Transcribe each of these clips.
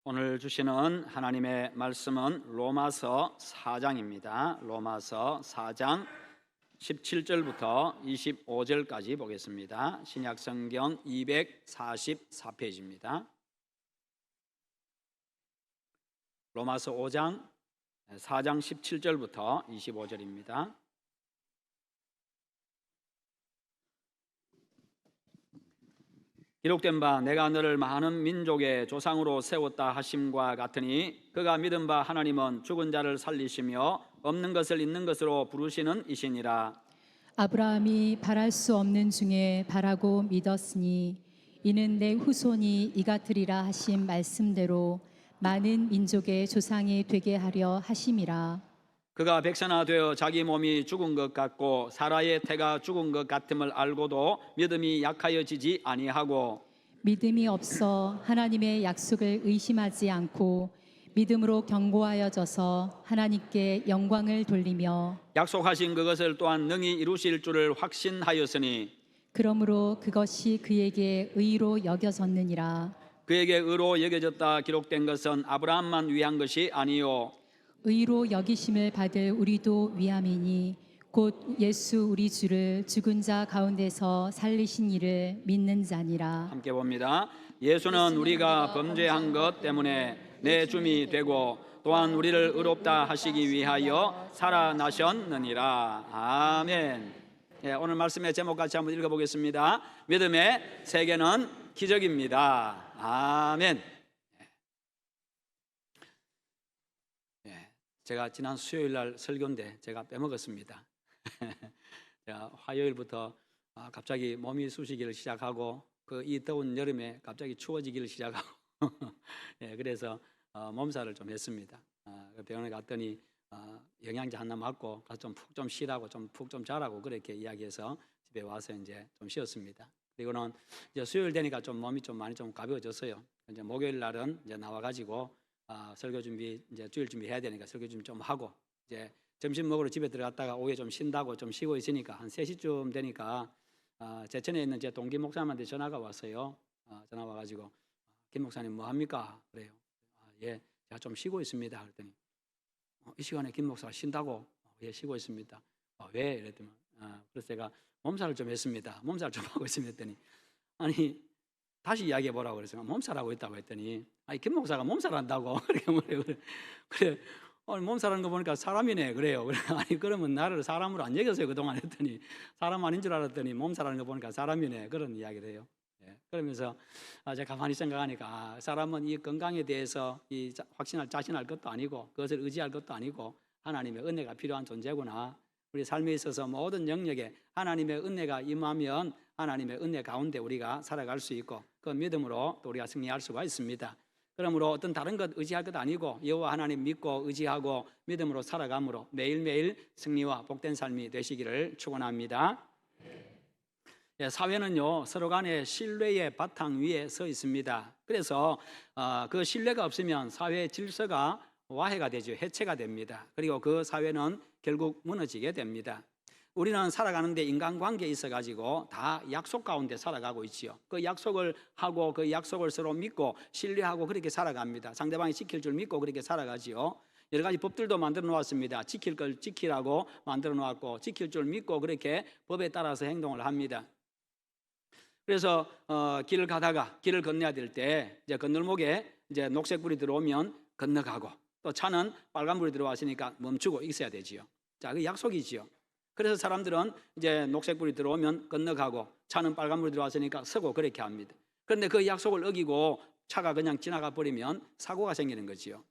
오늘 주시는 하나님의 말씀은 로마서 4장입니다. 로마서 4장 17절부터 25절까지 보겠습니다. 신약성경 244페이지입니다. 로마서 4장 17절부터 25절입니다. 기록된 바 내가 너를 많은 민족의 조상으로 세웠다 하심과 같으니 그가 믿은 바 하나님은 죽은 자를 살리시며 없는 것을 있는 것으로 부르시는 이시니라. 아브라함이 바랄 수 없는 중에 바라고 믿었으니 이는 내 후손이 이같으리라 하신 말씀대로 많은 민족의 조상이 되게 하려 하심이라. 그가 백세나 되어 자기 몸이 죽은 것 같고 사라의 태가 죽은 것 같음을 알고도 믿음이 약하여지지 아니하고 믿음이 없어 하나님의 약속을 의심하지 않고 믿음으로 견고하여져서 하나님께 영광을 돌리며 약속하신 그것을 또한 능히 이루실 줄을 확신하였으니 그러므로 그것이 그에게 의로 여겨졌느니라. 그에게 의로 여겨졌다 기록된 것은 아브라함만 위한 것이 아니요 의로 여기심을 받을 우리도 위함이니 곧 예수 우리 주를 죽은 자 가운데서 살리신 이를 믿는 자니라. 함께 봅니다. 예수는 우리가 범죄한 것 때문에 내 줌이 되고 또한 우리를 의롭다 하시기 위하여 살아나셨느니라. 아멘. 오늘 말씀의 제목 같이 한번 읽어보겠습니다. 믿음의 세계는 기적입니다. 아멘. 제가 지난 수요일 날 설교인데 제가 빼먹었습니다. 제가 화요일부터 갑자기 몸이 쑤시기를 시작하고 이 더운 여름에 갑자기 추워지기를 시작하고 그래서 몸살을 좀 했습니다. 병원에 갔더니 영양제 하나 맞고 가서 좀 푹 좀 쉬라고 푹 좀 자라고 그렇게 이야기해서 집에 와서 이제 좀 쉬었습니다. 그리고는 이제 수요일 되니까 좀 몸이 좀 많이 좀 가벼워졌어요. 이제 목요일 날은 이제 나와가지고 설교 준비 이제 주일 준비해야 되니까 설교 준비 좀 하고 이제 점심 먹으러 집에 들어갔다가 오후에 좀 쉰다고 좀 쉬고 있으니까 한 3시쯤 되니까 제천에 있는 제 동기 목사님한테 전화가 왔어요. 전화 와가지고 김 목사님 뭐 합니까? 그래요. 예, 제가 좀 쉬고 있습니다. 그랬더니 이 시간에 김 목사가 쉰다고? 예, 쉬고 있습니다. 왜? 이랬더니 그래서 제가 몸살을 좀 했습니다. 몸살 좀 하고 있습니다. 했더니 아니 다시 이야기해 보라고 그랬어요. 몸살하고 있다고 했더니 김 목사가 몸살한다고 그래 몸살하는 거 보니까 사람이네 그래요. 그래 아니 그러면 나를 사람으로 안 여겼어요 그동안 했더니 사람 아닌 줄 알았더니 몸살하는 거 보니까 사람이네 그런 이야기를 해요. 그러면서 제가 가만히 생각하니까 사람은 이 건강에 대해서 확신할 자신할 것도 아니고 그것을 의지할 것도 아니고 하나님의 은혜가 필요한 존재구나. 우리 삶에 있어서 모든 영역에 하나님의 은혜가 임하면 하나님의 은혜 가운데 우리가 살아갈 수 있고 그 믿음으로 또 우리가 승리할 수가 있습니다. 그러므로 어떤 다른 것 의지할 것 아니고 여호와 하나님 믿고 의지하고 믿음으로 살아감으로 매일매일 승리와 복된 삶이 되시기를 축원합니다. 사회는요 서로 간의 신뢰의 바탕 위에 서 있습니다. 그래서 그 신뢰가 없으면 사회 질서가 와해가 되죠. 해체가 됩니다. 그리고 그 사회는 결국 무너지게 됩니다. 우리는 살아가는데 인간관계에 있어가지고 다 약속 가운데 살아가고 있지요. 그 약속을 하고 그 약속을 서로 믿고 신뢰하고 그렇게 살아갑니다. 상대방이 지킬 줄 믿고 그렇게 살아가지요. 여러 가지 법들도 만들어 놓았습니다. 지킬 걸 지키라고 만들어 놓았고 지킬 줄 믿고 그렇게 법에 따라서 행동을 합니다. 그래서 길을 가다가 길을 건너야 될 때 이제 건널목에 이제 녹색불이 들어오면 건너가고 또 차는 빨간불이 들어왔으니까 멈추고 있어야 되지요. 자, 그 약속이지요. 그래서 사람들은 이제 녹색불이 들어오면 건너가고 차는 빨간불이 들어왔으니까 서고 그렇게 합니다. 그런데 그 약속을 어기고 차가 그냥 지나가 버리면 사고가 생기는 거지요.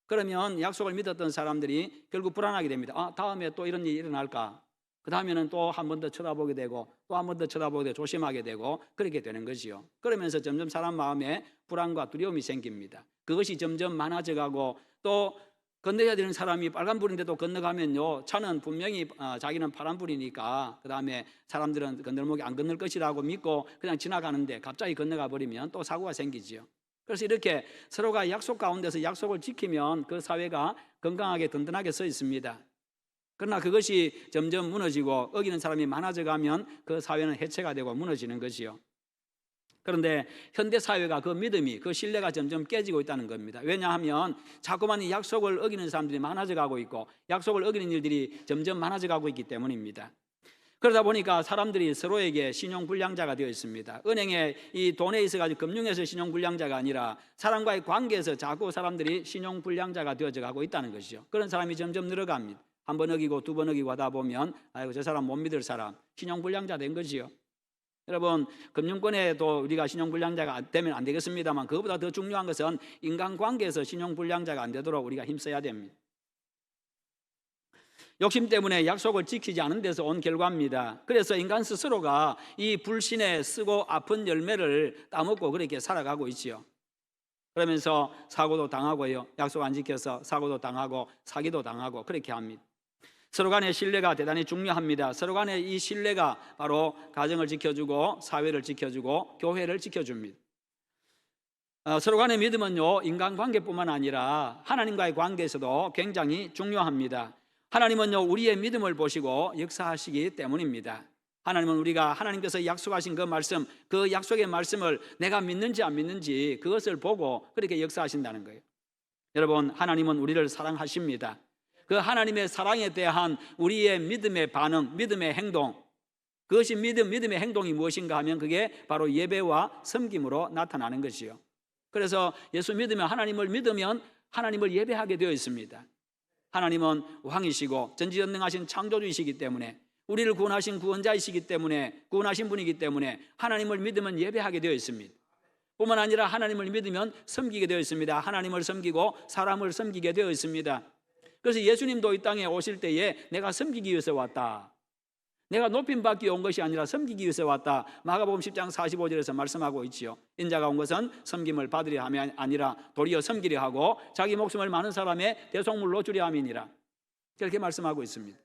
그러면 약속을 믿었던 사람들이 결국 불안하게 됩니다. 다음에 또 이런 일이 일어날까? 그 다음에는 또 한 번 더 쳐다보게 되고 또 한 번 더 쳐다보게 되고 조심하게 되고 그렇게 되는 거지요. 그러면서 점점 사람 마음에 불안과 두려움이 생깁니다. 그것이 점점 많아져가고 또 건너야 되는 사람이 빨간불인데도 건너가면요 차는 분명히 자기는 파란불이니까 그 다음에 사람들은 건널목에 안 건널 것이라고 믿고 그냥 지나가는데 갑자기 건너가 버리면 또 사고가 생기지요. 그래서 이렇게 서로가 약속 가운데서 약속을 지키면 그 사회가 건강하게 든든하게 서 있습니다. 그러나 그것이 점점 무너지고 어기는 사람이 많아져 가면 그 사회는 해체가 되고 무너지는 것이요. 그런데 현대 사회가 그 믿음이, 그 신뢰가 점점 깨지고 있다는 겁니다. 왜냐하면 자꾸만 이 약속을 어기는 사람들이 많아져 가고 있고 약속을 어기는 일들이 점점 많아져 가고 있기 때문입니다. 그러다 보니까 사람들이 서로에게 신용불량자가 되어 있습니다. 은행에 이 돈에 있어가지고 금융에서 신용불량자가 아니라 사람과의 관계에서 자꾸 사람들이 신용불량자가 되어져 가고 있다는 것이죠. 그런 사람이 점점 늘어갑니다. 한 번 어기고 두 번 어기고 하다 보면 아이고 저 사람 못 믿을 사람, 신용불량자 된 거지요. 여러분, 금융권에도 우리가 신용불량자가 되면 안 되겠습니다만 그것보다 더 중요한 것은 인간관계에서 신용불량자가 안 되도록 우리가 힘써야 됩니다. 욕심 때문에 약속을 지키지 않은 데서 온 결과입니다. 그래서 인간 스스로가 이 불신에 쓰고 아픈 열매를 따먹고 그렇게 살아가고 있지요. 그러면서 사고도 당하고요, 약속 안 지켜서 사고도 당하고 사기도 당하고 그렇게 합니다. 서로 간의 신뢰가 대단히 중요합니다. 서로 간의 이 신뢰가 바로 가정을 지켜주고 사회를 지켜주고 교회를 지켜줍니다. 서로 간의 믿음은요, 인간관계뿐만 아니라 하나님과의 관계에서도 굉장히 중요합니다. 하나님은요, 우리의 믿음을 보시고 역사하시기 때문입니다. 하나님은 우리가 하나님께서 약속하신 그 말씀, 그 약속의 말씀을 내가 믿는지 안 믿는지 그것을 보고 그렇게 역사하신다는 거예요. 여러분, 하나님은 우리를 사랑하십니다. 그 하나님의 사랑에 대한 우리의 믿음의 반응, 믿음의 행동, 그것이 믿음의 행동이 무엇인가 하면 그게 바로 예배와 섬김으로 나타나는 것이요. 그래서 예수 믿으면, 하나님을 믿으면 하나님을 예배하게 되어 있습니다. 하나님은 왕이시고 전지전능하신 창조주이시기 때문에, 우리를 구원하신 구원자이시기 때문에, 구원하신 분이기 때문에 하나님을 믿으면 예배하게 되어 있습니다. 뿐만 아니라 하나님을 믿으면 섬기게 되어 있습니다. 하나님을 섬기고 사람을 섬기게 되어 있습니다. 그래서 예수님도 이 땅에 오실 때에 내가 섬기기 위해서 왔다, 내가 높임받기 온 것이 아니라 섬기기 위해서 왔다, 마가복음 10장 45절에서 말씀하고 있지요. 인자가 온 것은 섬김을 받으려 함이 아니라 도리어 섬기려 하고 자기 목숨을 많은 사람의 대속물로 주려 함이니라, 그렇게 말씀하고 있습니다.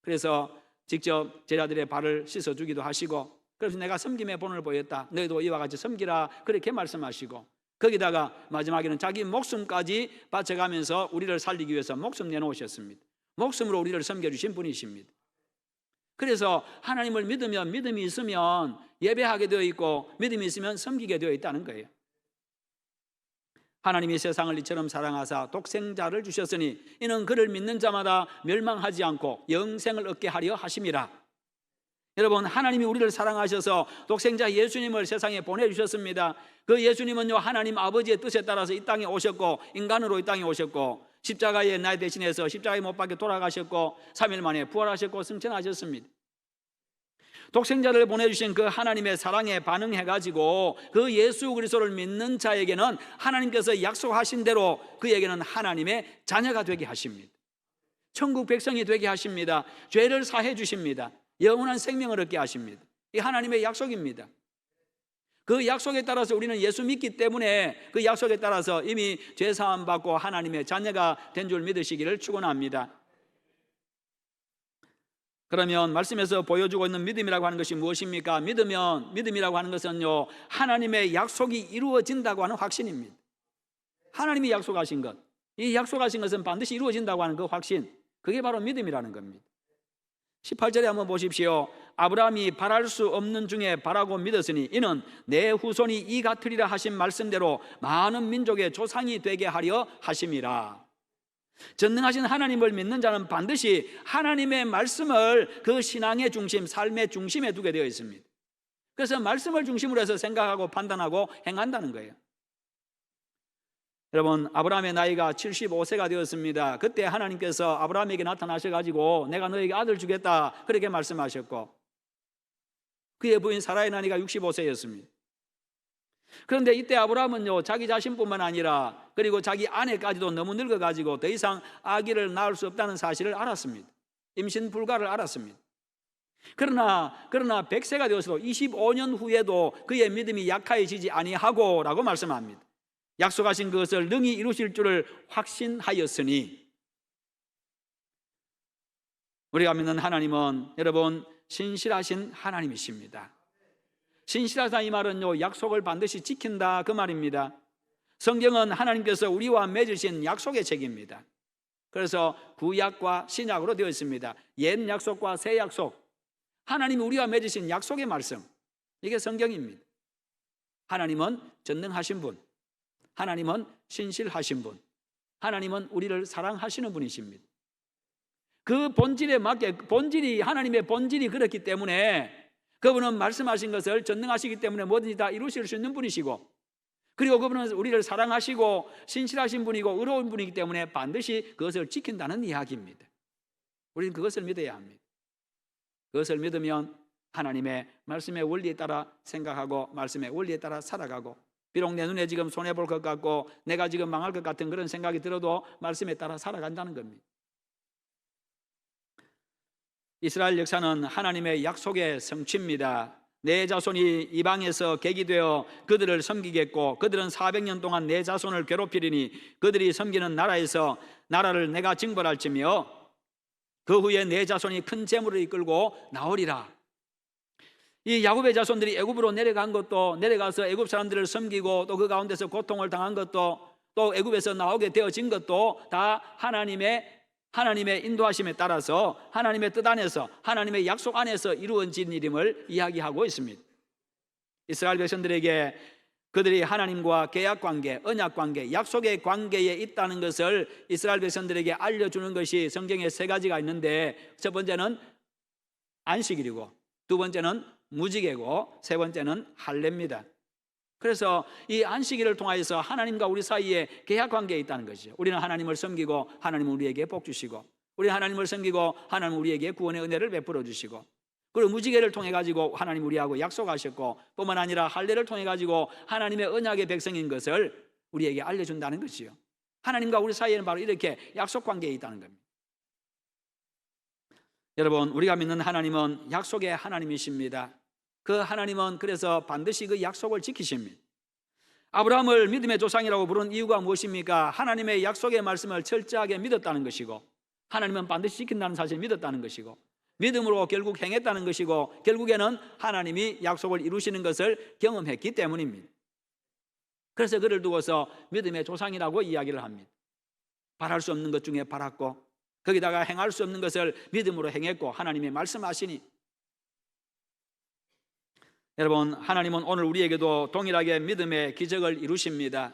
그래서 직접 제자들의 발을 씻어주기도 하시고, 그래서 내가 섬김의 본을 보였다, 너희도 이와 같이 섬기라, 그렇게 말씀하시고, 거기다가 마지막에는 자기 목숨까지 바쳐가면서 우리를 살리기 위해서 목숨 내놓으셨습니다. 목숨으로 우리를 섬겨주신 분이십니다. 그래서 하나님을 믿으면, 믿음이 있으면 예배하게 되어 있고 믿음이 있으면 섬기게 되어 있다는 거예요. 하나님이 세상을 이처럼 사랑하사 독생자를 주셨으니 이는 그를 믿는 자마다 멸망하지 않고 영생을 얻게 하려 하심이라. 여러분, 하나님이 우리를 사랑하셔서 독생자 예수님을 세상에 보내주셨습니다. 그 예수님은요, 하나님 아버지의 뜻에 따라서 이 땅에 오셨고 인간으로 이 땅에 오셨고 십자가에 나 대신해서 십자가에 못 박혀 돌아가셨고 3일 만에 부활하셨고 승천하셨습니다. 독생자를 보내주신 그 하나님의 사랑에 반응해가지고 그 예수 그리스도를 믿는 자에게는 하나님께서 약속하신 대로 그에게는 하나님의 자녀가 되게 하십니다. 천국 백성이 되게 하십니다. 죄를 사해 주십니다. 영원한 생명을 얻게 하십니다. 이 하나님의 약속입니다. 그 약속에 따라서 우리는 예수 믿기 때문에 그 약속에 따라서 이미 죄 사함 받고 하나님의 자녀가 된 줄 믿으시기를 축원합니다. 그러면 말씀에서 보여주고 있는 믿음이라고 하는 것이 무엇입니까? 믿음이라고 하는 것은요, 하나님의 약속이 이루어진다고 하는 확신입니다. 하나님이 약속하신 것, 이 약속하신 것은 반드시 이루어진다고 하는 그 확신, 그게 바로 믿음이라는 겁니다. 18절에 한번 보십시오. 아브라함이 바랄 수 없는 중에 바라고 믿었으니 이는 내 후손이 이 같으리라 하신 말씀대로 많은 민족의 조상이 되게 하려 하심이라. 전능하신 하나님을 믿는 자는 반드시 하나님의 말씀을 그 신앙의 중심, 삶의 중심에 두게 되어 있습니다. 그래서 말씀을 중심으로 해서 생각하고 판단하고 행한다는 거예요. 여러분, 아브라함의 나이가 75세가 되었습니다. 그때 하나님께서 아브라함에게 나타나셔가지고 내가 너에게 아들 주겠다, 그렇게 말씀하셨고 그의 부인 사라의 나이가 65세였습니다. 그런데 이때 아브라함은요, 자기 자신뿐만 아니라 그리고 자기 아내까지도 너무 늙어가지고 더 이상 아기를 낳을 수 없다는 사실을 알았습니다. 임신 불가를 알았습니다. 그러나 100세가 되어서도 25년 후에도 그의 믿음이 약해지지 아니하고 라고 말씀합니다. 약속하신 것을 능히 이루실 줄을 확신하였으니. 우리가 믿는 하나님은 여러분 신실하신 하나님이십니다. 신실하다 이 말은요, 약속을 반드시 지킨다 그 말입니다. 성경은 하나님께서 우리와 맺으신 약속의 책입니다. 그래서 구약과 신약으로 되어 있습니다. 옛 약속과 새 약속, 하나님이 우리와 맺으신 약속의 말씀, 이게 성경입니다. 하나님은 전능하신 분, 하나님은 신실하신 분, 하나님은 우리를 사랑하시는 분이십니다. 그 본질에 맞게, 본질이, 하나님의 본질이 그렇기 때문에 그분은 말씀하신 것을 전능하시기 때문에 뭐든지 다 이루실 수 있는 분이시고, 그리고 그분은 우리를 사랑하시고 신실하신 분이고 의로운 분이기 때문에 반드시 그것을 지킨다는 이야기입니다. 우리는 그것을 믿어야 합니다. 그것을 믿으면 하나님의 말씀의 원리에 따라 생각하고 말씀의 원리에 따라 살아가고, 비록 내 눈에 지금 손해볼 것 같고 내가 지금 망할 것 같은 그런 생각이 들어도 말씀에 따라 살아간다는 겁니다. 이스라엘 역사는 하나님의 약속의 성취입니다. 내 자손이 이방에서 객이 되어 그들을 섬기겠고 그들은 400년 동안 내 자손을 괴롭히리니 그들이 섬기는 나라에서 나라를 내가 징벌할지며 그 후에 내 자손이 큰 재물을 이끌고 나오리라. 이 야곱의 자손들이 애굽으로 내려간 것도, 내려가서 애굽 사람들을 섬기고 또 그 가운데서 고통을 당한 것도, 또 애굽에서 나오게 되어진 것도 다 하나님의 인도하심에 따라서 하나님의 뜻 안에서, 하나님의 약속 안에서 이루어진 일임을 이야기하고 있습니다. 이스라엘 백성들에게 그들이 하나님과 계약관계, 언약관계, 약속의 관계에 있다는 것을 이스라엘 백성들에게 알려주는 것이 성경에 3가지가 있는데, 첫 번째는 안식일이고, 두 번째는 무지개고, 세 번째는 할례입니다. 그래서 이 안식일을 통하여서 하나님과 우리 사이에 계약관계에 있다는 것이죠. 우리는 하나님을 섬기고 하나님은 우리에게 복 주시고, 우리는 하나님을 섬기고 하나님은 우리에게 구원의 은혜를 베풀어 주시고, 그리고 무지개를 통해 가지고 하나님 우리하고 약속하셨고, 뿐만 아니라 할례를 통해 가지고 하나님의 언약의 백성인 것을 우리에게 알려준다는 것이요. 하나님과 우리 사이에는 바로 이렇게 약속관계에 있다는 겁니다. 여러분, 우리가 믿는 하나님은 약속의 하나님이십니다. 그 하나님은 그래서 반드시 그 약속을 지키십니다. 아브라함을 믿음의 조상이라고 부른 이유가 무엇입니까? 하나님의 약속의 말씀을 철저하게 믿었다는 것이고, 하나님은 반드시 지킨다는 사실을 믿었다는 것이고, 믿음으로 결국 행했다는 것이고, 결국에는 하나님이 약속을 이루시는 것을 경험했기 때문입니다. 그래서 그를 두고서 믿음의 조상이라고 이야기를 합니다. 바랄 수 없는 것 중에 바랐고, 거기다가 행할 수 없는 것을 믿음으로 행했고, 하나님이 말씀하시니. 여러분, 하나님은 오늘 우리에게도 동일하게 믿음의 기적을 이루십니다.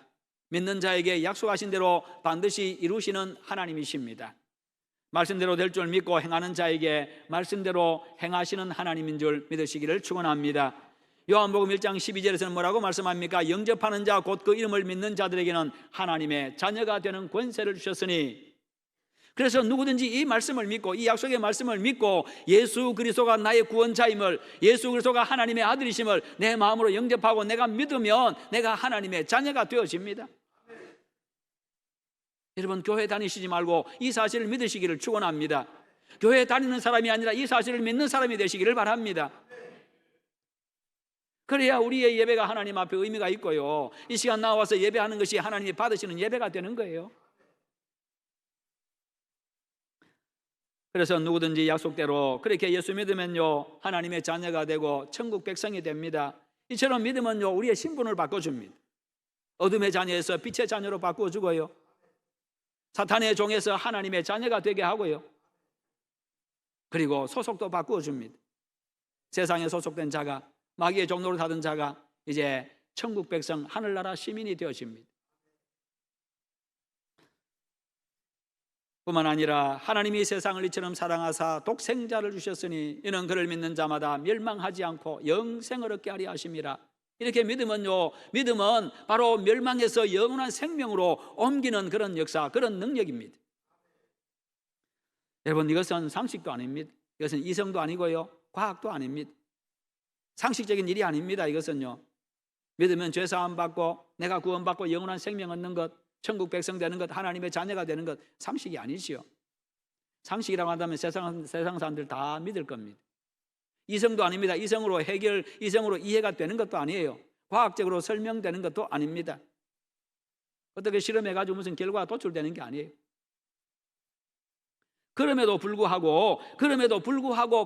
믿는 자에게 약속하신 대로 반드시 이루시는 하나님이십니다. 말씀대로 될 줄 믿고 행하는 자에게 말씀대로 행하시는 하나님인 줄 믿으시기를 축원합니다. 요한복음 1장 12절에서는 뭐라고 말씀합니까? 영접하는 자 곧 그 이름을 믿는 자들에게는 하나님의 자녀가 되는 권세를 주셨으니. 그래서 누구든지 이 말씀을 믿고, 이 약속의 말씀을 믿고 예수 그리스도가 나의 구원자임을, 예수 그리스도가 하나님의 아들이심을 내 마음으로 영접하고 내가 믿으면 내가 하나님의 자녀가 되어집니다. 여러분, 교회 다니시지 말고 이 사실을 믿으시기를 축원합니다. 교회 다니는 사람이 아니라 이 사실을 믿는 사람이 되시기를 바랍니다. 그래야 우리의 예배가 하나님 앞에 의미가 있고요, 이 시간 나와서 예배하는 것이 하나님이 받으시는 예배가 되는 거예요. 그래서 누구든지 약속대로 그렇게 예수 믿으면요, 하나님의 자녀가 되고 천국 백성이 됩니다. 이처럼 믿으면요, 우리의 신분을 바꿔줍니다. 어둠의 자녀에서 빛의 자녀로 바꿔주고요, 사탄의 종에서 하나님의 자녀가 되게 하고요, 그리고 소속도 바꾸어줍니다. 세상에 소속된 자가, 마귀의 종로를 하던 자가 이제 천국 백성, 하늘나라 시민이 되어집니다. 뿐만 아니라 하나님이 세상을 이처럼 사랑하사 독생자를 주셨으니 이는 그를 믿는 자마다 멸망하지 않고 영생을 얻게 하려 하심이라. 이렇게 믿으면요, 믿음은 바로 멸망에서 영원한 생명으로 옮기는 그런 역사, 그런 능력입니다. 여러분, 이것은 상식도 아닙니다. 이것은 이성도 아니고요, 과학도 아닙니다. 상식적인 일이 아닙니다. 이것은요, 믿으면 죄사함 받고 내가 구원받고 영원한 생명 얻는 것, 천국 백성 되는 것, 하나님의 자녀가 되는 것, 상식이 아니지요. 상식이라고 한다면 세상 사람들 다 믿을 겁니다. 이성도 아닙니다. 이성으로 이해가 되는 것도 아니에요. 과학적으로 설명되는 것도 아닙니다. 어떻게 실험해가지고 무슨 결과가 도출되는 게 아니에요. 그럼에도 불구하고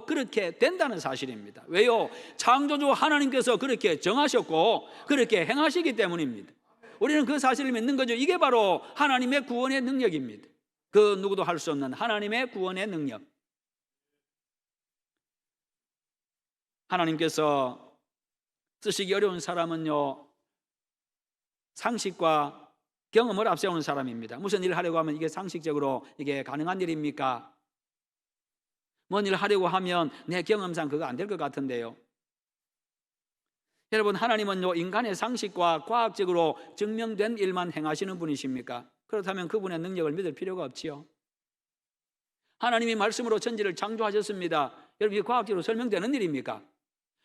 그렇게 된다는 사실입니다. 왜요? 창조주 하나님께서 그렇게 정하셨고 그렇게 행하시기 때문입니다. 우리는 그 사실을 믿는 거죠. 이게 바로 하나님의 구원의 능력입니다. 그 누구도 할 수 없는 하나님의 구원의 능력. 하나님께서 쓰시기 어려운 사람은요, 상식과 경험을 앞세우는 사람입니다. 무슨 일을 하려고 하면 이게 상식적으로 이게 가능한 일입니까? 뭔 일을 하려고 하면 내 경험상 그거 안 될 것 같은데요. 여러분, 하나님은요, 인간의 상식과 과학적으로 증명된 일만 행하시는 분이십니까? 그렇다면 그분의 능력을 믿을 필요가 없지요. 하나님이 말씀으로 천지를 창조하셨습니다. 여러분, 이게 과학적으로 설명되는 일입니까?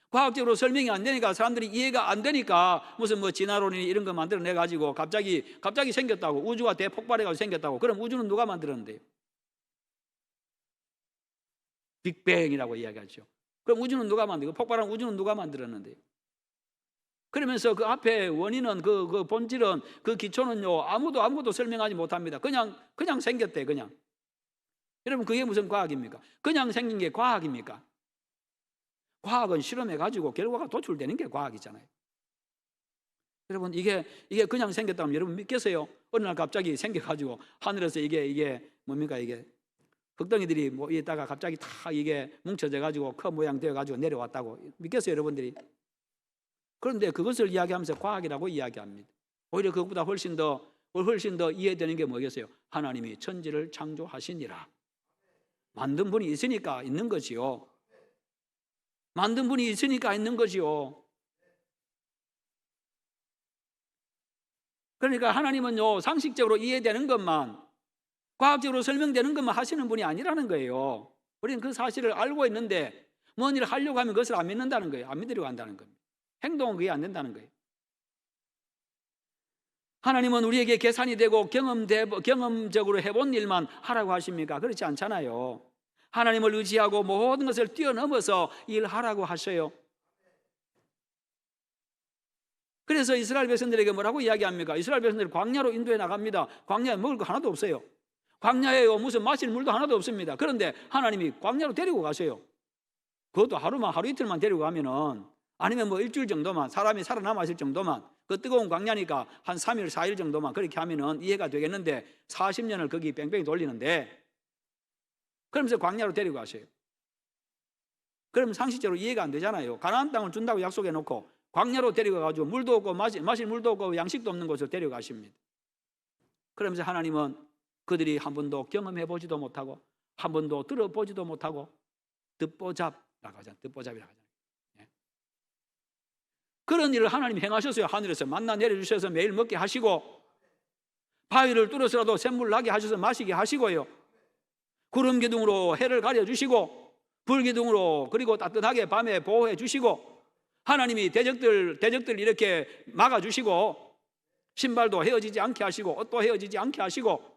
과학적으로 설명이 안 되니까, 사람들이 이해가 안 되니까 무슨 뭐 진화론이 이런 거 만들어내 가지고 갑자기 생겼다고, 우주가 대폭발해 가지고 생겼다고. 그럼 우주는 누가 만들었는데요? 빅뱅이라고 이야기하죠. 그럼 우주는 누가 만들고, 폭발한 우주는 누가 만들었는데요? 그러면서 그 앞에 원인은 그 본질은, 그 기초는요, 아무도 설명하지 못합니다. 그냥 생겼대. 그냥. 여러분, 그게 무슨 과학입니까? 그냥 생긴 게 과학입니까? 과학은 실험해 가지고 결과가 도출되는 게 과학이잖아요. 여러분, 이게 그냥 생겼다면 여러분 믿겠어요? 어느 날 갑자기 생겨 가지고 하늘에서 이게 뭡니까? 이게 흙덩이들이 뭐 있다가 갑자기 다 이게 뭉쳐져 가지고 컵 모양 되어 가지고 내려왔다고 믿겠어요, 여러분들이? 그런데 그것을 이야기하면서 과학이라고 이야기합니다. 오히려 그것보다 훨씬 더 이해되는 게 뭐겠어요? 하나님이 천지를 창조하시니라. 만든 분이 있으니까 있는 거지요. 만든 분이 있으니까 있는 거지요. 그러니까 하나님은요, 상식적으로 이해되는 것만, 과학적으로 설명되는 것만 하시는 분이 아니라는 거예요. 우리는 그 사실을 알고 있는데 뭔 일을 하려고 하면 그것을 안 믿는다는 거예요. 안 믿으려고 한다는 겁니다. 행동은 그게 안 된다는 거예요. 하나님은 우리에게 계산이 되고 경험적으로 해본 일만 하라고 하십니까? 그렇지 않잖아요. 하나님을 의지하고 모든 것을 뛰어넘어서 일하라고 하셔요. 그래서 이스라엘 백성들에게 뭐라고 이야기합니까? 이스라엘 백성들이 광야로 인도해 나갑니다. 광야에 먹을 거 하나도 없어요. 광야에 무슨 마실 물도 하나도 없습니다. 그런데 하나님이 광야로 데리고 가셔요. 그것도 하루 이틀만 데리고 가면은, 아니면 뭐 일주일 정도만, 사람이 살아남아 있을 정도만, 그 뜨거운 광야니까 한 3일 4일 정도만 그렇게 하면은 이해가 되겠는데 40년을 거기 뺑뺑이 돌리는데, 그러면서 광야로 데리고 가셔요. 그러면 상식적으로 이해가 안 되잖아요. 가나안 땅을 준다고 약속해 놓고 광야로 데리고 가가지고 물도 없고 마실 물도 없고 양식도 없는 곳으로 데리고 가십니다. 그러면서 하나님은 그들이 한 번도 경험해 보지도 못하고 한 번도 들어보지도 못하고 듣보잡이라고 하잖아요. 듣보잡이라고 하잖아요. 예. 그런 일을 하나님이 행하셨어요. 하늘에서 만나 내려주셔서 매일 먹게 하시고, 바위를 뚫어서라도 샘물 나게 하셔서 마시게 하시고요, 구름 기둥으로 해를 가려주시고, 불 기둥으로 그리고 따뜻하게 밤에 보호해 주시고, 하나님이 대적들 이렇게 막아주시고, 신발도 헤어지지 않게 하시고 옷도 헤어지지 않게 하시고,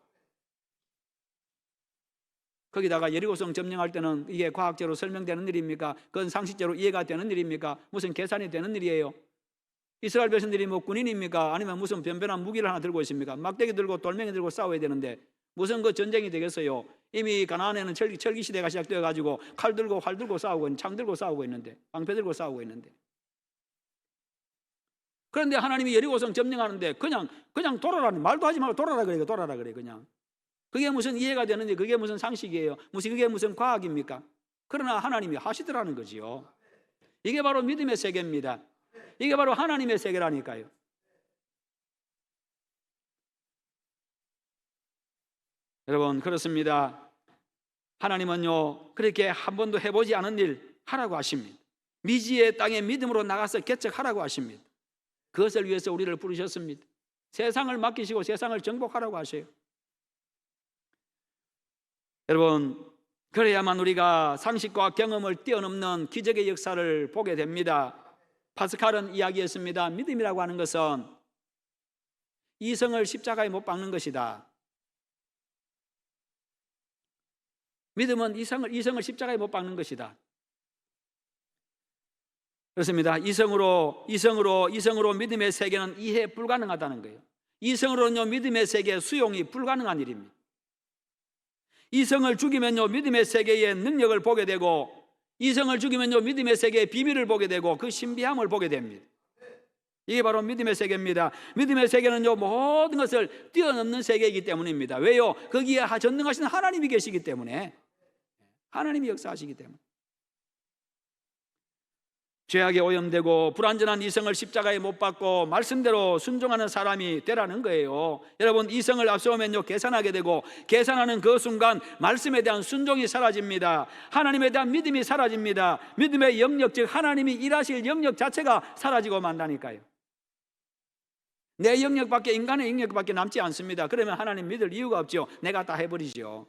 거기다가 예리고성 점령할 때는 이게 과학적으로 설명되는 일입니까? 그건 상식적으로 이해가 되는 일입니까? 무슨 계산이 되는 일이에요? 이스라엘 백성들이 뭐 군인입니까? 아니면 무슨 변변한 무기를 하나 들고 있습니까? 막대기 들고 돌멩이 들고 싸워야 되는데 무슨 그 전쟁이 되겠어요? 이미 가나안에는 철기 시대가 시작되어 가지고 칼 들고 활 들고 싸우고 있는, 창 들고 싸우고 있는데, 방패 들고 싸우고 있는데, 그런데 하나님이 여리고성 점령하는데 그냥 돌아라는, 말도 하지 말고 돌아라 그래. 그냥 그게 무슨 이해가 되는지, 그게 무슨 상식이에요? 그게 무슨 과학입니까? 그러나 하나님이 하시더라는 거지요. 이게 바로 믿음의 세계입니다. 이게 바로 하나님의 세계라니까요. 여러분, 그렇습니다. 하나님은요, 그렇게 한 번도 해보지 않은 일 하라고 하십니다. 미지의 땅에 믿음으로 나가서 개척하라고 하십니다. 그것을 위해서 우리를 부르셨습니다. 세상을 맡기시고 세상을 정복하라고 하셔요. 여러분, 그래야만 우리가 상식과 경험을 뛰어넘는 기적의 역사를 보게 됩니다. 파스칼은 이야기했습니다. 믿음이라고 하는 것은 이성을 십자가에 못 박는 것이다. 믿음은 이성을 십자가에 못 박는 것이다. 그렇습니다. 이성으로 믿음의 세계는 이해 불가능하다는 거예요. 이성으로는요, 믿음의 세계 수용이 불가능한 일입니다. 이성을 죽이면요, 믿음의 세계의 능력을 보게 되고, 이성을 죽이면요, 믿음의 세계의 비밀을 보게 되고 그 신비함을 보게 됩니다. 이게 바로 믿음의 세계입니다. 믿음의 세계는요, 모든 것을 뛰어넘는 세계이기 때문입니다. 왜요? 거기에 전능하신 하나님이 계시기 때문에, 하나님이 역사하시기 때문에. 죄악에 오염되고 불완전한 이성을 십자가에 못 박고 말씀대로 순종하는 사람이 되라는 거예요. 여러분, 이성을 앞세우면요 계산하게 되고, 계산하는 그 순간 말씀에 대한 순종이 사라집니다. 하나님에 대한 믿음이 사라집니다. 믿음의 영역, 즉 하나님이 일하실 영역 자체가 사라지고 만다니까요. 내 영역밖에, 인간의 영역밖에 남지 않습니다. 그러면 하나님 믿을 이유가 없죠. 내가 다 해버리죠.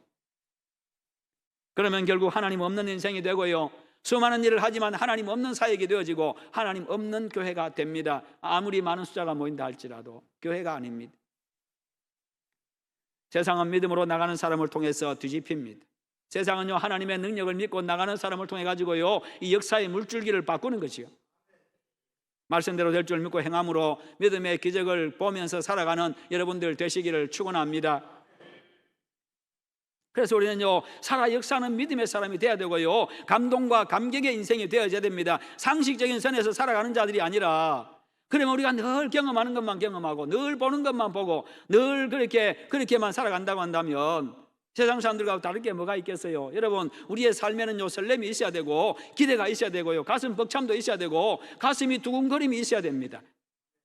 그러면 결국 하나님 없는 인생이 되고요, 수많은 일을 하지만 하나님 없는 사역이 되어지고 하나님 없는 교회가 됩니다. 아무리 많은 숫자가 모인다 할지라도 교회가 아닙니다. 세상은 믿음으로 나가는 사람을 통해서 뒤집힙니다. 세상은요 하나님의 능력을 믿고 나가는 사람을 통해 가지고요 이 역사의 물줄기를 바꾸는 것이요, 말씀대로 될 줄 믿고 행함으로 믿음의 기적을 보면서 살아가는 여러분들 되시기를 축원합니다. 그래서 우리는요 살아 역사하는 믿음의 사람이 되어야 되고요, 감동과 감격의 인생이 되어야 됩니다. 상식적인 선에서 살아가는 자들이 아니라, 그러면 우리가 늘 경험하는 것만 경험하고 늘 보는 것만 보고 늘 그렇게만 살아간다고 한다면 세상 사람들과 다를 게 뭐가 있겠어요? 여러분, 우리의 삶에는요 설렘이 있어야 되고 기대가 있어야 되고요, 가슴 벅참도 있어야 되고 가슴이 두근거림이 있어야 됩니다.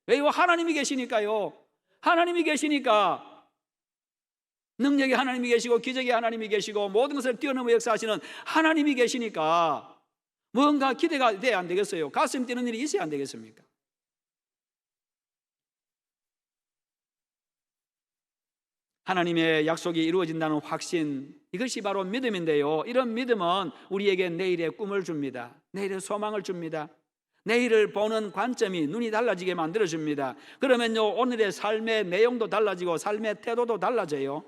왜요? 하나님이 계시니까요. 하나님이 계시니까, 능력이 하나님이 계시고 기적이 하나님이 계시고 모든 것을 뛰어넘어 역사하시는 하나님이 계시니까 뭔가 기대가 돼야 안 되겠어요? 가슴 뛰는 일이 있어야 안 되겠습니까? 하나님의 약속이 이루어진다는 확신, 이것이 바로 믿음인데요, 이런 믿음은 우리에게 내일의 꿈을 줍니다. 내일의 소망을 줍니다. 내일을 보는 관점이, 눈이 달라지게 만들어줍니다. 그러면요 오늘의 삶의 내용도 달라지고 삶의 태도도 달라져요.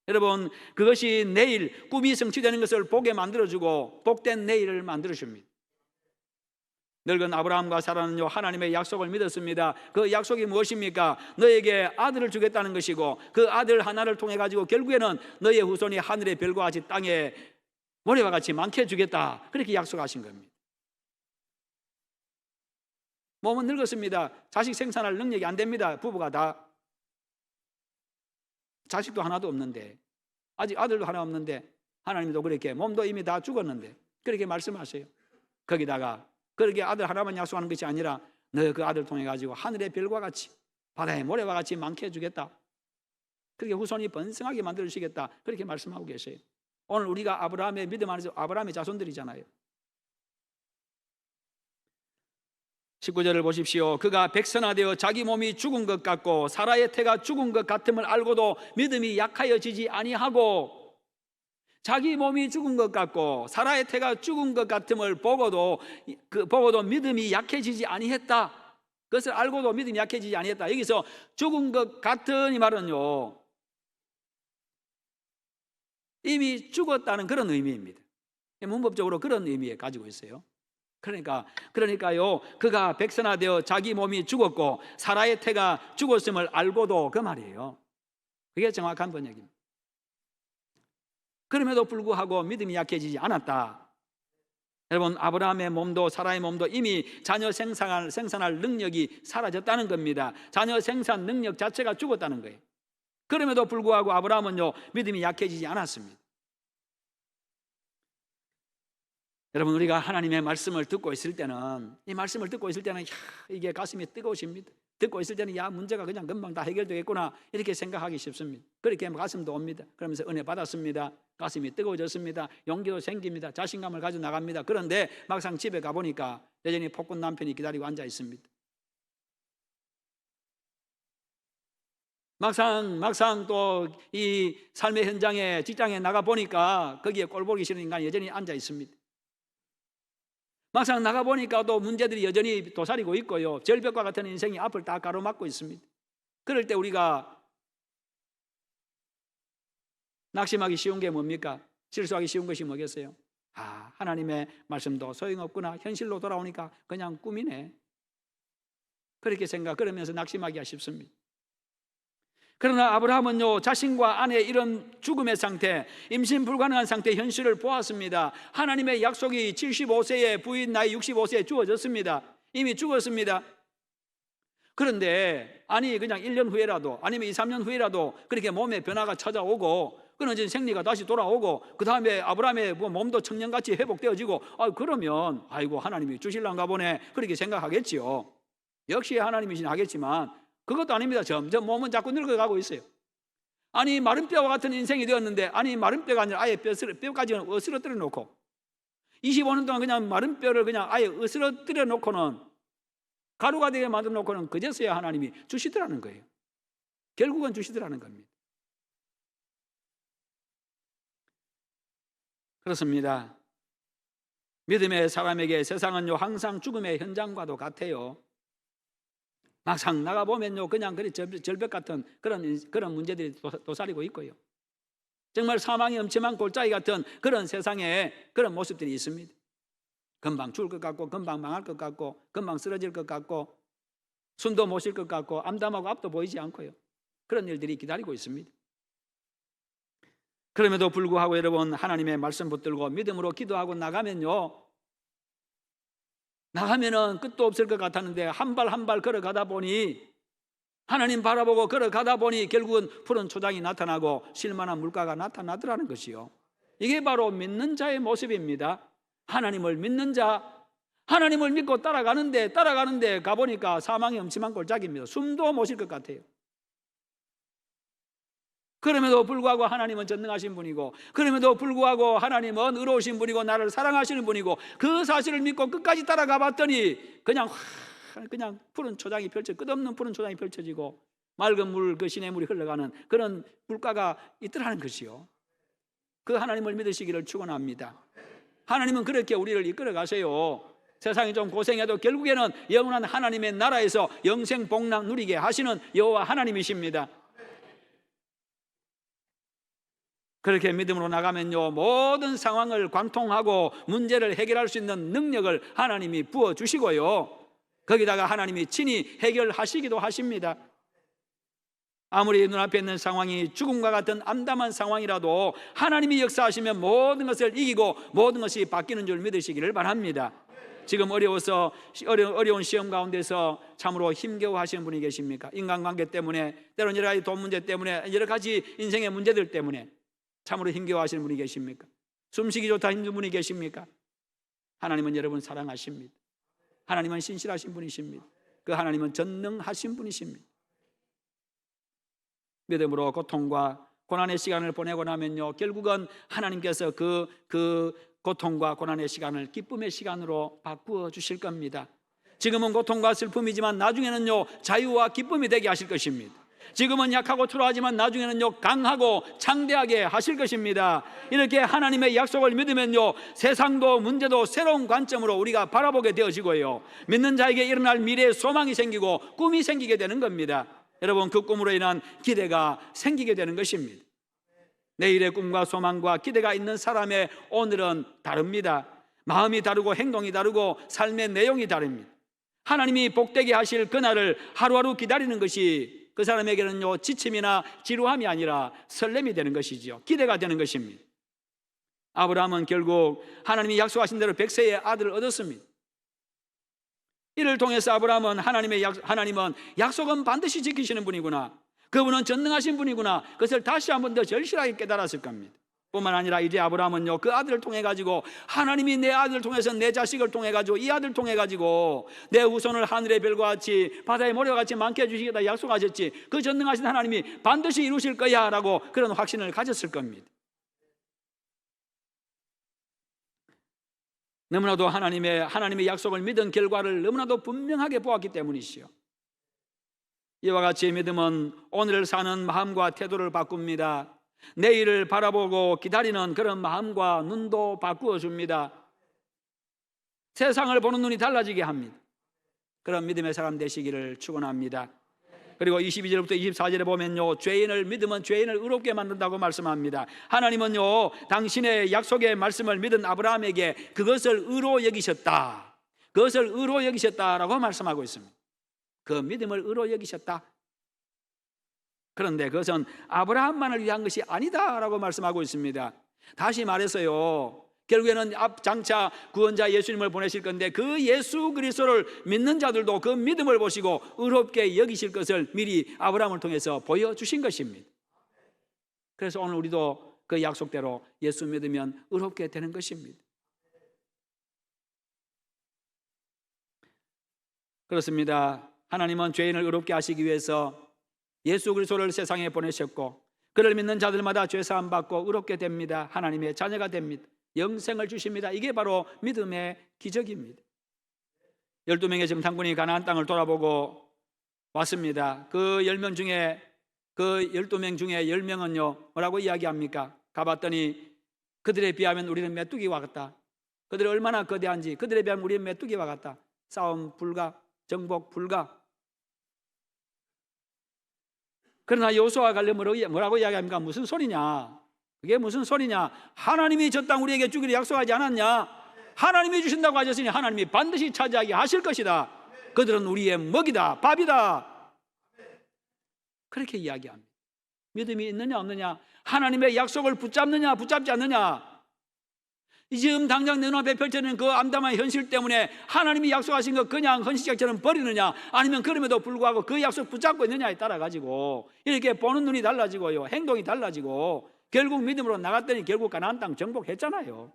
여러분, 그것이 내일 꿈이 성취되는 것을 보게 만들어주고 복된 내일을 만들어줍니다. 늙은 아브라함과 사라는요 하나님의 약속을 믿었습니다. 그 약속이 무엇입니까? 너에게 아들을 주겠다는 것이고, 그 아들 하나를 통해 가지고 결국에는 너의 후손이 하늘의 별과 같이 땅에 모래와 같이 많게 주겠다, 그렇게 약속하신 겁니다. 몸은 늙었습니다. 자식 생산할 능력이 안 됩니다. 부부가 다. 자식도 하나도 없는데, 아직 아들도 하나 없는데 하나님도 그렇게, 몸도 이미 다 죽었는데 그렇게 말씀하세요. 거기다가 그렇게 아들 하나만 약속하는 것이 아니라 너 그 아들 통해 가지고 하늘의 별과 같이 바다의 모래와 같이 많게 해주겠다, 그렇게 후손이 번성하게 만들어 주시겠다, 그렇게 말씀하고 계세요. 오늘 우리가 아브라함의 믿음 안에서 아브라함의 자손들이잖아요. 19절을 보십시오. 그가 백선화되어 자기 몸이 죽은 것 같고 사라의 태가 죽은 것 같음을 알고도 믿음이 약하여지지 아니하고, 자기 몸이 죽은 것 같고 사라의 태가 죽은 것 같음을 보고도 믿음이 약해지지 아니했다. 그것을 알고도 믿음이 약해지지 아니했다. 여기서 죽은 것 같은 이 말은요 이미 죽었다는 그런 의미입니다. 문법적으로 그런 의미에 가지고 있어요. 그러니까요 그가 백선화되어 자기 몸이 죽었고 사라의 태가 죽었음을 알고도, 그 말이에요. 그게 정확한 번역입니다. 그럼에도 불구하고 믿음이 약해지지 않았다. 여러분, 아브라함의 몸도 사라의 몸도 이미 자녀 생산할 능력이 사라졌다는 겁니다. 자녀 생산 능력 자체가 죽었다는 거예요. 그럼에도 불구하고 아브라함은요 믿음이 약해지지 않았습니다. 여러분, 우리가 하나님의 말씀을 듣고 있을 때는, 이 말씀을 듣고 있을 때는 이게 가슴이 뜨거우십니다. 듣고 있을 때는 문제가 그냥 금방 다 해결되겠구나 이렇게 생각하기 쉽습니다. 그렇게 가슴도 옵니다. 그러면서 은혜 받았습니다. 가슴이 뜨거워졌습니다. 용기도 생깁니다. 자신감을 가지고 나갑니다. 그런데 막상 집에 가보니까 여전히 폭군 남편이 기다리고 앉아 있습니다. 막상 또 이 삶의 현장에, 직장에 나가보니까 거기에 꼴 보기 싫은 인간이 여전히 앉아 있습니다. 막상 나가보니까 또 문제들이 여전히 도사리고 있고요, 절벽과 같은 인생이 앞을 다 가로막고 있습니다. 그럴 때 우리가 낙심하기 쉬운 게 뭡니까? 실수하기 쉬운 것이 뭐겠어요? 하나님의 말씀도 소용없구나, 현실로 돌아오니까 그냥 꿈이네, 그렇게 그러면서 낙심하기가 쉽습니다. 그러나 아브라함은요 자신과 아내의 이런 죽음의 상태, 임신 불가능한 상태의 현실을 보았습니다. 하나님의 약속이 75세에 부인 나이 65세에 주어졌습니다. 이미 죽었습니다. 그런데 그냥 1년 후에라도 아니면 2, 3년 후에라도 그렇게 몸의 변화가 찾아오고 끊어진 생리가 다시 돌아오고 그 다음에 아브라함의 몸도 청년같이 회복되어지고 그러면 아이고 하나님이 주실란가 보네 그렇게 생각하겠지요. 역시 하나님이신 하겠지만 그것도 아닙니다. 점점 몸은 자꾸 늙어가고 있어요. 아니 마른 뼈와 같은 인생이 되었는데 아니 마른 뼈가 아니라 아예 뼈까지 으스러뜨려 놓고 25년 동안 그냥 마른 뼈를 그냥 아예 으스러뜨려 놓고는 가루가 되게 만들어 놓고는 그제서야 하나님이 주시더라는 거예요. 결국은 주시더라는 겁니다. 그렇습니다. 믿음의 사람에게 세상은요 항상 죽음의 현장과도 같아요. 막상 나가보면요 그냥 절벽 같은 그런 문제들이 도사리고 있고요. 정말 사망이 엄침한 골짜기 같은 그런 세상에 그런 모습들이 있습니다. 금방 죽을 것 같고 금방 망할 것 같고 금방 쓰러질 것 같고 숨도 못 쉴 것 같고 암담하고 앞도 보이지 않고요. 그런 일들이 기다리고 있습니다. 그럼에도 불구하고 여러분 하나님의 말씀 붙들고 믿음으로 기도하고 나가면은 끝도 없을 것 같았는데 한 발 한 발 걸어가다 보니 하나님 바라보고 걸어가다 보니 결국은 푸른 초장이 나타나고 실만한 물가가 나타나더라는 것이요. 이게 바로 믿는 자의 모습입니다. 하나님을 믿는 자, 하나님을 믿고 따라가는데 가보니까 사망이 엄침한 골짜기입니다. 숨도 못 쉴 것 같아요. 그럼에도 불구하고 하나님은 전능하신 분이고 그럼에도 불구하고 하나님은 의로우신 분이고 나를 사랑하시는 분이고 그 사실을 믿고 끝까지 따라가 봤더니 그냥 푸른 초장이 끝없는 푸른 초장이 펼쳐지고 맑은 물, 그 시냇물이 흘러가는 그런 물가가 있더라는 것이요. 그 하나님을 믿으시기를 축원합니다. 하나님은 그렇게 우리를 이끌어 가세요. 세상이 좀 고생해도 결국에는 영원한 하나님의 나라에서 영생 복락 누리게 하시는 여호와 하나님이십니다. 그렇게 믿음으로 나가면요 모든 상황을 관통하고 문제를 해결할 수 있는 능력을 하나님이 부어주시고요 거기다가 하나님이 친히 해결하시기도 하십니다. 아무리 눈앞에 있는 상황이 죽음과 같은 암담한 상황이라도 하나님이 역사하시면 모든 것을 이기고 모든 것이 바뀌는 줄 믿으시기를 바랍니다. 지금 어려운 시험 가운데서 참으로 힘겨워하시는 분이 계십니까? 인간관계 때문에 때로는 여러 가지 돈 문제 때문에 여러 가지 인생의 문제들 때문에 참으로 힘겨워하시는 분이 계십니까? 숨쉬기 좋다 힘든 분이 계십니까? 하나님은 여러분 사랑하십니다. 하나님은 신실하신 분이십니다. 그 하나님은 전능하신 분이십니다. 믿음으로 고통과 고난의 시간을 보내고 나면요 결국은 하나님께서 그 고통과 고난의 시간을 기쁨의 시간으로 바꾸어 주실 겁니다. 지금은 고통과 슬픔이지만 나중에는요 자유와 기쁨이 되게 하실 것입니다. 지금은 약하고 초라하지만 나중에는요 강하고 창대하게 하실 것입니다. 이렇게 하나님의 약속을 믿으면요 세상도 문제도 새로운 관점으로 우리가 바라보게 되어지고요 믿는 자에게 일어날 미래의 소망이 생기고 꿈이 생기게 되는 겁니다. 여러분 그 꿈으로 인한 기대가 생기게 되는 것입니다. 내일의 꿈과 소망과 기대가 있는 사람의 오늘은 다릅니다. 마음이 다르고 행동이 다르고 삶의 내용이 다릅니다. 하나님이 복되게 하실 그날을 하루하루 기다리는 것이 그 사람에게는요 지침이나 지루함이 아니라 설렘이 되는 것이죠. 기대가 되는 것입니다. 아브라함은 결국 하나님이 약속하신 대로 100세의 아들을 얻었습니다. 이를 통해서 아브라함은 하나님은 약속은 반드시 지키시는 분이구나, 그분은 전능하신 분이구나, 그것을 다시 한번 더 절실하게 깨달았을 겁니다. 뿐만 아니라 이제 아브라함은요 그 아들을 통해 가지고 하나님이 내 아들을 통해서 내 자식을 통해 가지고 이 아들을 통해 가지고 내 후손을 하늘의 별과 같이 바다의 모래와 같이 많게 해주시겠다 약속하셨지, 그 전능하신 하나님이 반드시 이루실 거야 라고 그런 확신을 가졌을 겁니다. 너무나도 하나님의 약속을 믿은 결과를 너무나도 분명하게 보았기 때문이시요 이와 같이 믿음은 오늘을 사는 마음과 태도를 바꿉니다. 내일을 바라보고 기다리는 그런 마음과 눈도 바꾸어 줍니다. 세상을 보는 눈이 달라지게 합니다. 그런 믿음의 사람 되시기를 축원합니다. 그리고 22절부터 24절에 보면요 믿음은 죄인을 의롭게 만든다고 말씀합니다. 하나님은요 당신의 약속의 말씀을 믿은 아브라함에게 그것을 의로 여기셨다라고 말씀하고 있습니다. 그 믿음을 의로 여기셨다. 그런데 그것은 아브라함만을 위한 것이 아니다라고 말씀하고 있습니다. 다시 말해서요 결국에는 장차 구원자 예수님을 보내실 건데 그 예수 그리스도를 믿는 자들도 그 믿음을 보시고 의롭게 여기실 것을 미리 아브라함을 통해서 보여주신 것입니다. 그래서 오늘 우리도 그 약속대로 예수 믿으면 의롭게 되는 것입니다. 그렇습니다. 하나님은 죄인을 의롭게 하시기 위해서 예수 그리스도를 세상에 보내셨고 그를 믿는 자들마다 죄사함 받고 의롭게 됩니다. 하나님의 자녀가 됩니다. 영생을 주십니다. 이게 바로 믿음의 기적입니다. 12명의 정탐꾼이 가나안 땅을 돌아보고 왔습니다. 그 10명 중에 그 12명 중에 10명은요 뭐라고 이야기합니까? 가봤더니 그들에 비하면 우리는 메뚜기와 같다. 그들이 얼마나 거대한지 그들에 비하면 우리는 메뚜기와 같다. 싸움 불가, 정복 불가. 그러나 여호수아와 갈렙 뭐라고 이야기합니까? 무슨 소리냐? 그게 무슨 소리냐? 하나님이 저 땅 우리에게 주기를 약속하지 않았냐? 하나님이 주신다고 하셨으니 하나님이 반드시 차지하게 하실 것이다. 그들은 우리의 먹이다, 밥이다. 그렇게 이야기합니다. 믿음이 있느냐 없느냐, 하나님의 약속을 붙잡느냐 붙잡지 않느냐. 지금 당장 내 눈앞에 펼쳐지는 그 암담한 현실 때문에 하나님이 약속하신 거 그냥 헌시작처럼 버리느냐, 아니면 그럼에도 불구하고 그 약속 붙잡고 있느냐에 따라 가지고 이렇게 보는 눈이 달라지고요, 행동이 달라지고 결국 믿음으로 나갔더니 결국 가나안 땅 정복했잖아요.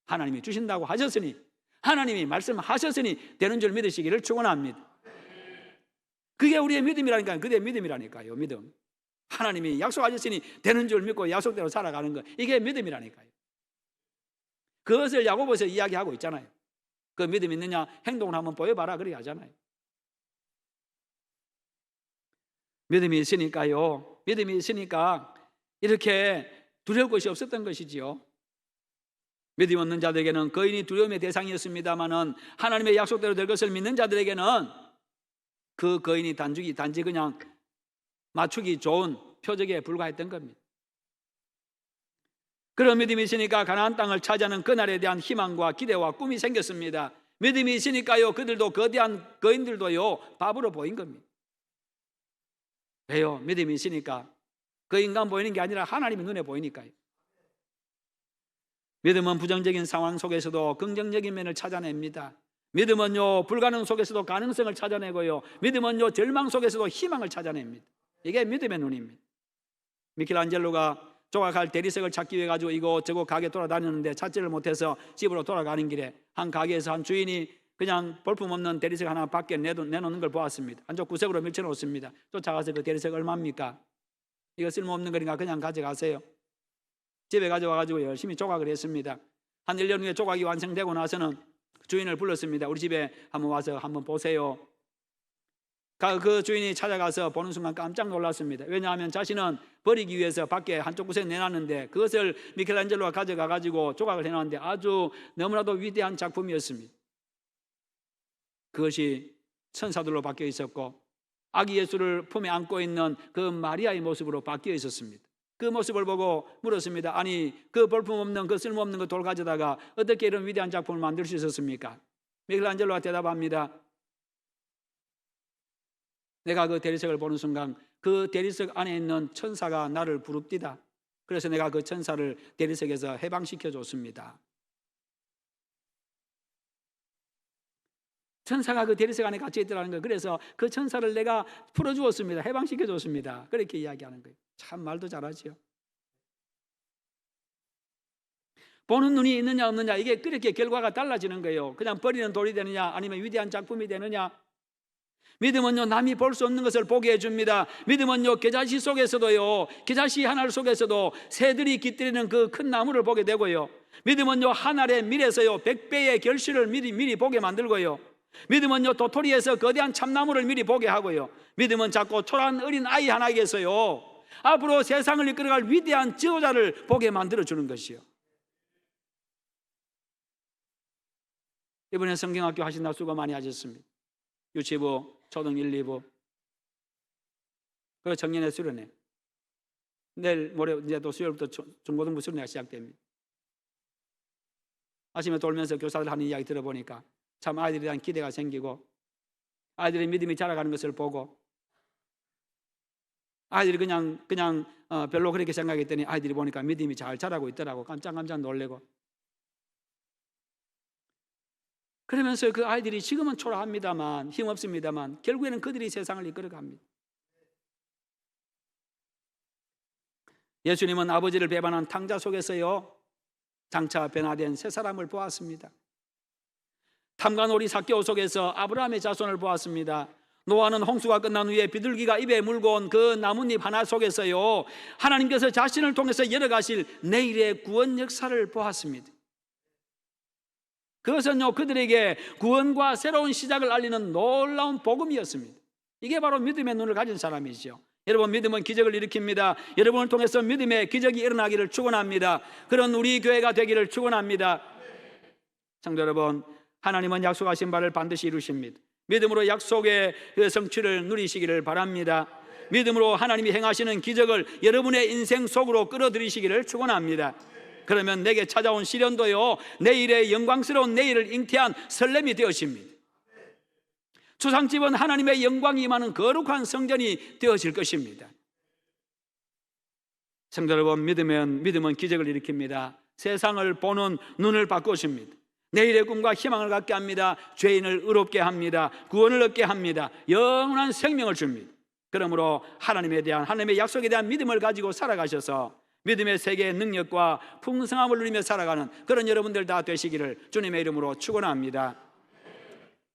하나님이 주신다고 하셨으니, 하나님이 말씀하셨으니 되는 줄 믿으시기를 축원합니다. 그게 우리의 믿음이라니까요. 그게 믿음이라니까요. 믿음. 하나님이 약속하셨으니 되는 줄 믿고 약속대로 살아가는 거, 이게 믿음이라니까요. 그것을 야고보에서 이야기하고 있잖아요. 그 믿음 있느냐, 행동을 한번 보여봐라, 그렇게 하잖아요. 믿음이 있으니까요, 믿음이 있으니까 이렇게 두려울 것이 없었던 것이지요. 믿음 없는 자들에게는 거인이 두려움의 대상이었습니다마는 하나님의 약속대로 될 것을 믿는 자들에게는 그 거인이 단지 그냥 맞추기 좋은 표적에 불과했던 겁니다. 그런 믿음이 있으니까 가나안 땅을 차지하는 그날에 대한 희망과 기대와 꿈이 생겼습니다. 믿음이 있으니까요, 그들도 거대한 거인들도요 밥으로 보인 겁니다. 왜요? 믿음이 있으니까. 그 인간 보이는 게 아니라 하나님의 눈에 보이니까요. 믿음은 부정적인 상황 속에서도 긍정적인 면을 찾아냅니다. 믿음은요 불가능 속에서도 가능성을 찾아내고요, 믿음은요 절망 속에서도 희망을 찾아냅니다. 이게 믿음의 눈입니다. 미켈란젤로가 조각할 대리석을 찾기 위해 가지고 이곳저곳 가게 돌아다녔는데 찾지를 못해서 집으로 돌아가는 길에 한 가게에서 한 주인이 그냥 볼품없는 대리석 하나 밖에 내놓는 걸 보았습니다. 한쪽 구석으로 밀쳐놓습니다. 쫓아가서 그 대리석 얼마입니까? 이거 쓸모없는 거니까 그냥 가져가세요. 집에 가져와가지고 열심히 조각을 했습니다. 한 1년 후에 조각이 완성되고 나서는 주인을 불렀습니다. 우리 집에 한번 와서 한번 보세요. 그 주인이 찾아가서 보는 순간 깜짝 놀랐습니다. 왜냐하면 자신은 버리기 위해서 밖에 한쪽 구석에 내놨는데 그것을 미켈란젤로가 가져가가지고 조각을 해놨는데 아주 너무나도 위대한 작품이었습니다. 그것이 천사들로 바뀌어 있었고 아기 예수를 품에 안고 있는 그 마리아의 모습으로 바뀌어 있었습니다. 그 모습을 보고 물었습니다. 아니, 그 볼품없는 그 쓸모없는 그 돌 가져다가 어떻게 이런 위대한 작품을 만들 수 있었습니까? 미켈란젤로가 대답합니다. 내가 그 대리석을 보는 순간 그 대리석 안에 있는 천사가 나를 부릅디다. 그래서 내가 그 천사를 대리석에서 해방시켜 줬습니다. 천사가 그 대리석 안에 갇혀 있더라는 거예요. 그래서 그 천사를 내가 풀어주었습니다. 해방시켜 줬습니다. 그렇게 이야기하는 거예요. 참 말도 잘하지요. 보는 눈이 있느냐 없느냐, 이게 그렇게 결과가 달라지는 거예요. 그냥 버리는 돌이 되느냐 아니면 위대한 작품이 되느냐. 믿음은요 남이 볼 수 없는 것을 보게 해줍니다. 믿음은요 겨자씨 속에서도요, 겨자씨 하나 속에서도 새들이 깃들이는 그 큰 나무를 보게 되고요, 믿음은요 한 알의 밀에서요 100배의 결실을 미리 보게 만들고요, 믿음은요 도토리에서 거대한 참나무를 미리 보게 하고요, 믿음은 자꾸 초라한 어린 아이 하나에게서요 앞으로 세상을 이끌어갈 위대한 지도자를 보게 만들어주는 것이요. 이번에 성경학교 하신다고 수고 많이 하셨습니다. 유치부, 초등 1, 2부, 그리고 청년의 수련회, 내일 모레 이제 또 수요일부터 중고등부 수련회가 시작됩니다. 아침에 돌면서 교사들 하는 이야기 들어보니까 참 아이들에 대한 기대가 생기고 아이들의 믿음이 자라가는 것을 보고 아이들이 그냥 별로 그렇게 생각했더니 아이들이 보니까 믿음이 잘 자라고 있더라고. 깜짝 놀래고. 그러면서 그 아이들이 지금은 초라합니다만, 힘없습니다만 결국에는 그들이 세상을 이끌어갑니다. 예수님은 아버지를 배반한 탕자 속에서요 장차 변화된 새 사람을 보았습니다. 탐관오리 삭개오 속에서 아브라함의 자손을 보았습니다. 노아는 홍수가 끝난 후에 비둘기가 입에 물고 온 그 나뭇잎 하나 속에서요 하나님께서 자신을 통해서 열어가실 내일의 구원 역사를 보았습니다. 그것은요 그들에게 구원과 새로운 시작을 알리는 놀라운 복음이었습니다. 이게 바로 믿음의 눈을 가진 사람이죠. 여러분, 믿음은 기적을 일으킵니다. 여러분을 통해서 믿음의 기적이 일어나기를 축원합니다. 그런 우리 교회가 되기를 축원합니다. 성도 여러분, 하나님은 약속하신 바를 반드시 이루십니다. 믿음으로 약속의 그 성취를 누리시기를 바랍니다. 믿음으로 하나님이 행하시는 기적을 여러분의 인생 속으로 끌어들이시기를 축원합니다. 그러면 내게 찾아온 시련도요 내일의 영광스러운 내일을 잉태한 설렘이 되어집니다. 주상집은 하나님의 영광이 임하는 거룩한 성전이 되어질 것입니다. 성도 여러분, 믿음은 기적을 일으킵니다. 세상을 보는 눈을 바꾸십니다. 내일의 꿈과 희망을 갖게 합니다. 죄인을 의롭게 합니다. 구원을 얻게 합니다. 영원한 생명을 줍니다. 그러므로 하나님의 약속에 대한 믿음을 가지고 살아가셔서 믿음의 세계의 능력과 풍성함을 누리며 살아가는 그런 여러분들 다 되시기를 주님의 이름으로 축원합니다.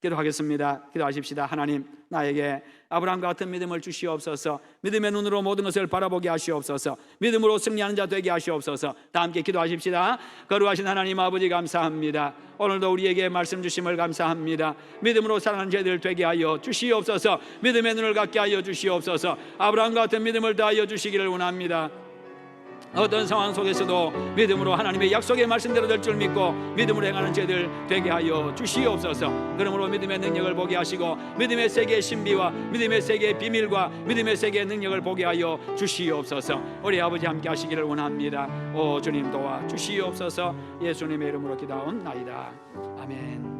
기도하겠습니다. 기도하십시다. 하나님, 나에게 아브라함과 같은 믿음을 주시옵소서. 믿음의 눈으로 모든 것을 바라보게 하시옵소서. 믿음으로 승리하는 자 되게 하시옵소서. 다 함께 기도하십시다. 거룩하신 하나님 아버지, 감사합니다. 오늘도 우리에게 말씀 주심을 감사합니다. 믿음으로 살아가는 저희들 되게 하여 주시옵소서. 믿음의 눈을 갖게 하여 주시옵소서. 아브라함과 같은 믿음을 다하여 주시기를 원합니다. 어떤 상황 속에서도 믿음으로 하나님의 약속의 말씀대로 될 줄 믿고 믿음으로 행하는 저희들 되게 하여 주시옵소서. 그러므로 믿음의 능력을 보게 하시고 믿음의 세계의 신비와 믿음의 세계의 비밀과 믿음의 세계의 능력을 보게 하여 주시옵소서. 우리 아버지 함께 하시기를 원합니다. 오 주님, 도와 주시옵소서. 예수님의 이름으로 기도하옵나이다. 아멘.